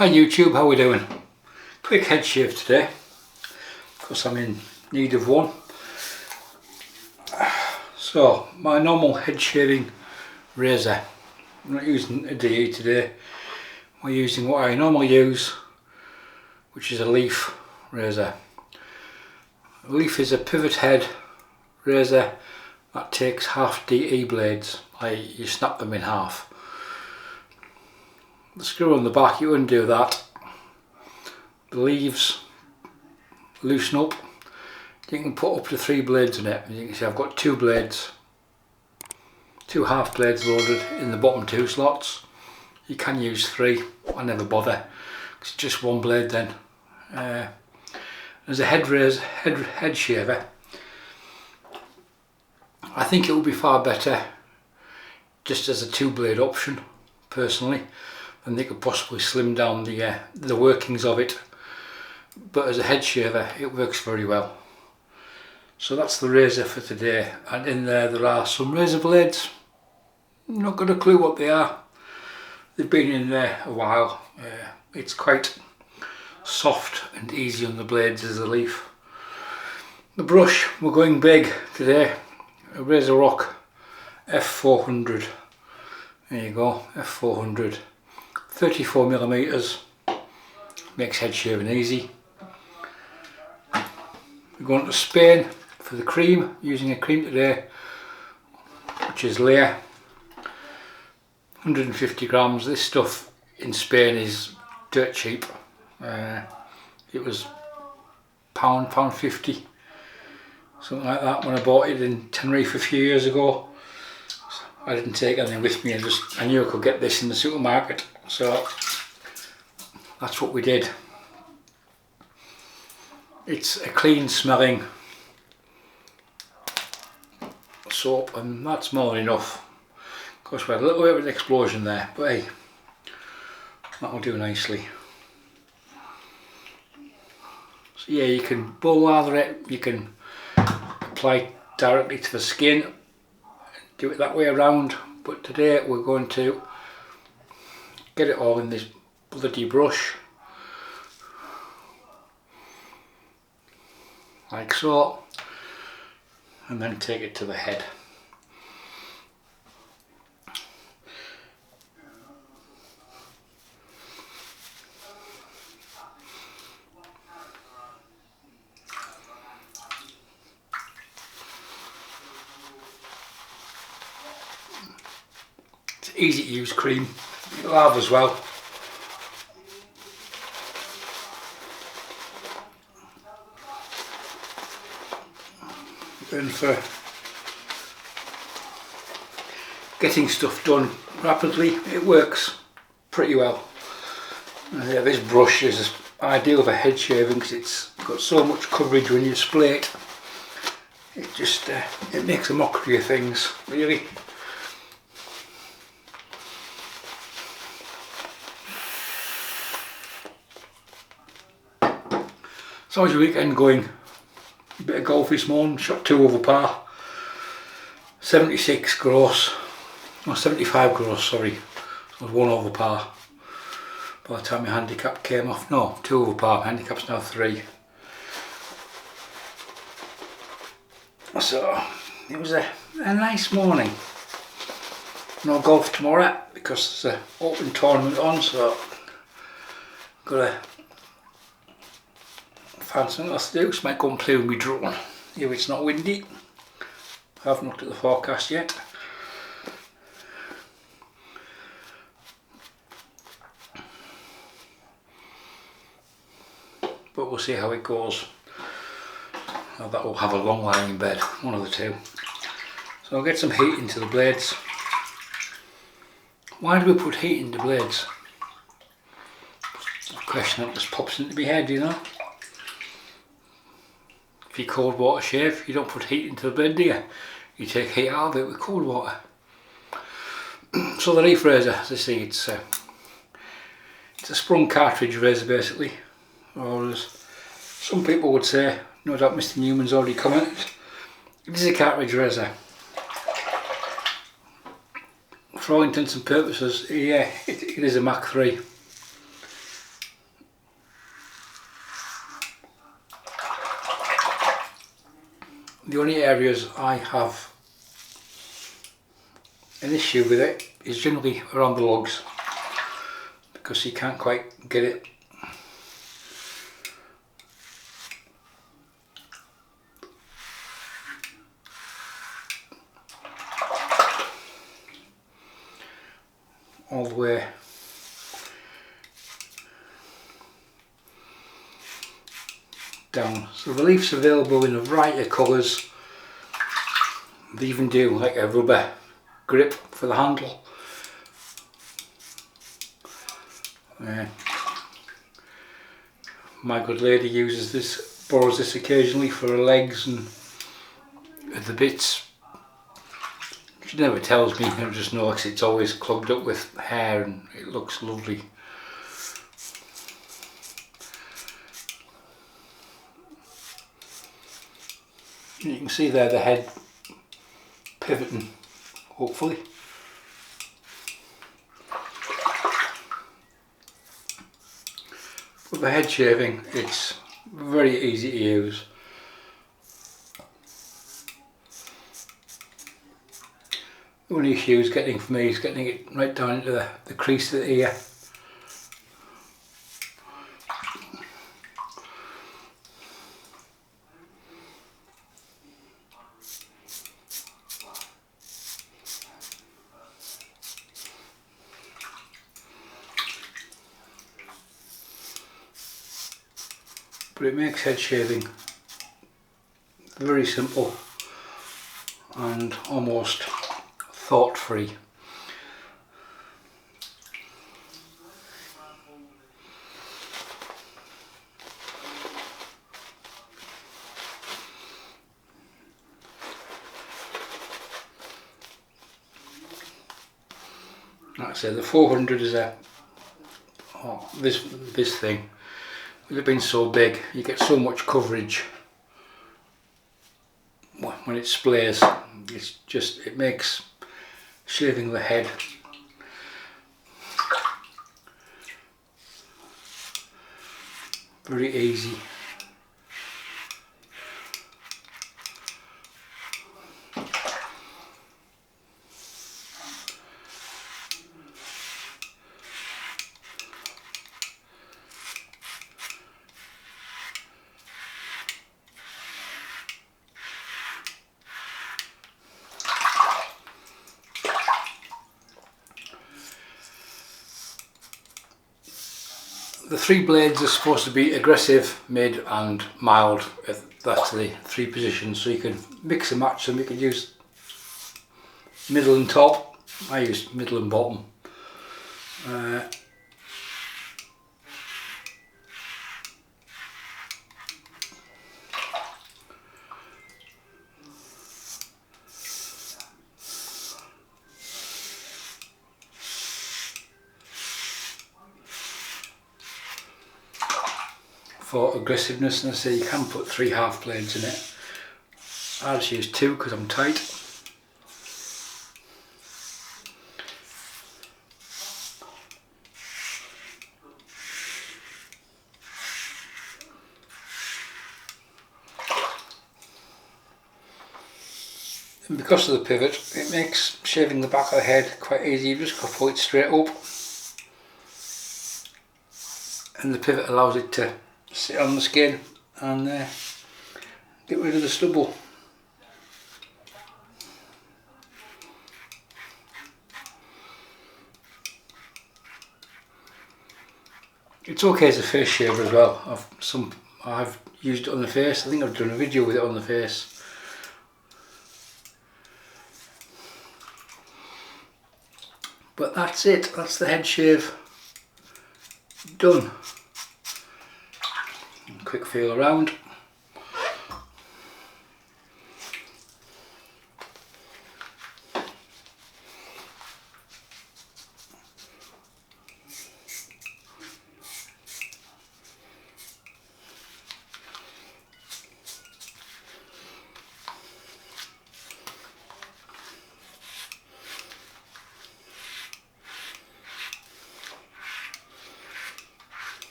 Hi YouTube, how are we doing? Quick head shave today because I'm in need of one. So my normal head shaving razor, I'm not using a DE today, we're using what I normally use, which is a leaf razor. A leaf is a pivot head razor that takes half DE blades, you snap them in half. The screw on the back, you undo that, the leaves loosen up, you can put up to 3 blades in it. As you can see, I've got 2 blades, 2 half blades loaded in the bottom 2 slots. You can use 3, I never bother, it's just 1 blade then. As a head shaver, I think it would be far better just as a 2 blade option personally, and they could possibly slim down the workings of it, but as a head shaver it works very well. So that's the razor for today, and in there are some razor blades. I'm not got a clue what they are, they've been in there a while. It's quite soft and easy on the blades as a leaf. The brush, we're going big today, a RazoRock F400. There you go, F400, 34mm, makes head shaving easy. We're going to Spain for the cream, using a cream today which is Aloe, 150 grams. This stuff in Spain is dirt cheap. It was £1.50, something like that, when I bought it in Tenerife a few years ago. I didn't take anything with me, I knew I could get this in the supermarket, so that's what we did. It's a clean smelling soap, and that's more than enough. Of course we had a little bit of an explosion there, but hey, that'll do nicely. So yeah, you can bull lather it, you can apply it directly to the skin, do it that way around, but today we're going to get it all in this bloody brush, like so, and then take it to the head. It's easy to use cream, it'll have as well. And for getting stuff done rapidly, it works pretty well. And yeah, this brush is ideal for head shaving because it's got so much coverage when you spray it. It just it makes a mockery of things, really. So how's your weekend going? A bit of golf this morning, shot 2 over par, 76 gross, or 75 gross, sorry, so it was 1 over par by the time my handicap came off. No, 2 over par, my handicap's now 3. So it was a nice morning. No golf tomorrow because there's an open tournament on, so gotta find something else to do. So I might go and play with my drone if it's not windy. I haven't looked at the forecast yet. But we'll see how it goes. Now that will have a long lie in bed, one of the two. So I'll get some heat into the blades. Why do we put heat into blades? A question that just pops into my head, you know. If you cold water shave, you don't put heat into the blade, do you? You take heat out of it with cold water. So the leaf razor, as I say, it's a sprung cartridge razor basically, or as some people would say, no doubt Mr. Newman's already commented, it is a cartridge razor. For all intents and purposes, yeah, it is a Mach 3. The only areas I have an issue with it is generally around the lugs, because you can't quite get it all the way down. So the leaf's available in a variety of colours. They even do like a rubber grip for the handle. My good lady uses this, borrows this occasionally for her legs and the bits. She never tells me, I just know because it's always clogged up with hair and it looks lovely. You can see there the head pivoting, hopefully. With the head shaving, it's very easy to use. The only issue is for me is getting it right down into the crease of the ear. But it makes head shaving very simple and almost thought-free. Like I say, the 400 is this thing. With it being so big, you get so much coverage when it splays. It makes shaving the head very easy. The 3 blades are supposed to be aggressive, mid and mild. That's the 3 positions, so you can mix and match them. You can use middle and top. I use middle and bottom. For aggressiveness, and I say you can put 3 half blades in it. I just use 2 because I'm tight. And because of the pivot, it makes shaving the back of the head quite easy. You just got to pull it straight up, and the pivot allows it to sit on the skin and get rid of the stubble. It's okay as a face shaver as well. I've used it on the face. I think I've done a video with it on the face. But that's it. That's the head shave done. Quick feel around.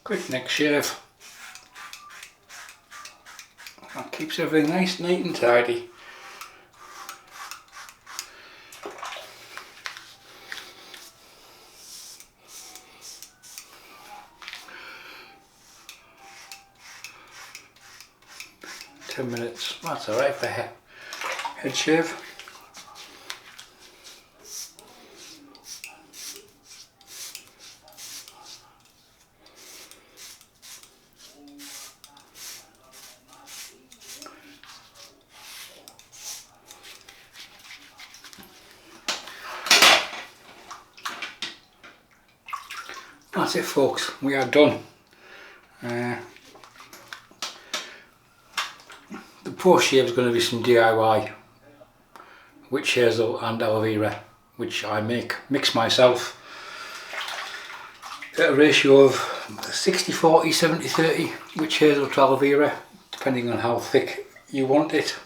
Quick neck shave. That keeps everything nice, neat and tidy. Ten minutes, that's alright for head shave. That's it folks, we are done. The post shave is going to be some DIY witch hazel and aloe vera, which I mix myself at a ratio of 60-40, 70-30 witch hazel to aloe vera, depending on how thick you want it.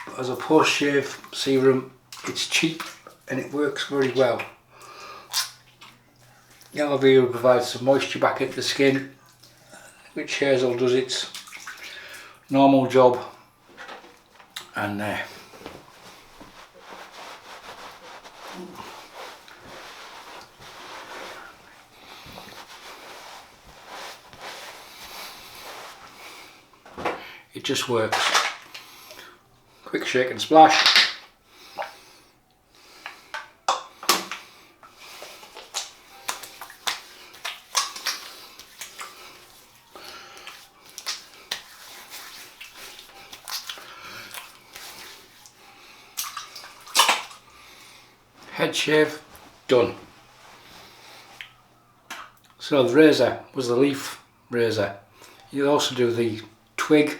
But as a post shave serum, it's cheap and it works very well. The aloe vera provides some moisture back into the skin, witch hazel does its normal job, and it just works. Quick shake and splash. Head shave done. So the razor was the leaf razor. You also do the twig,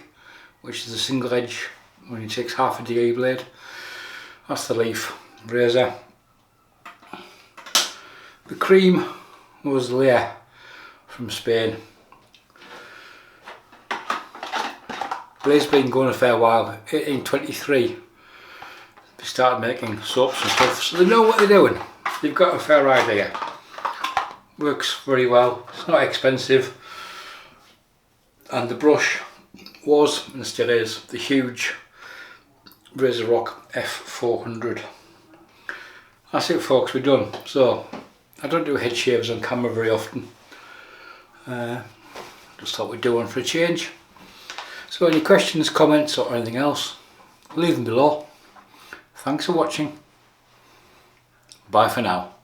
which is a single edge when it takes half a DE blade. That's the leaf razor. The cream was the layer from Spain. Blade's been going a fair while. 1823 they started making soaps and stuff, so they know what they're doing. They've got a fair idea. Works very well, it's not expensive, and the brush was, and still is, the huge RazoRock F400. That's it folks, we're done. So I don't do head shaves on camera very often, just thought we'd do one for a change. So any questions, comments or anything else, leave them below. Thanks for watching. Bye for now.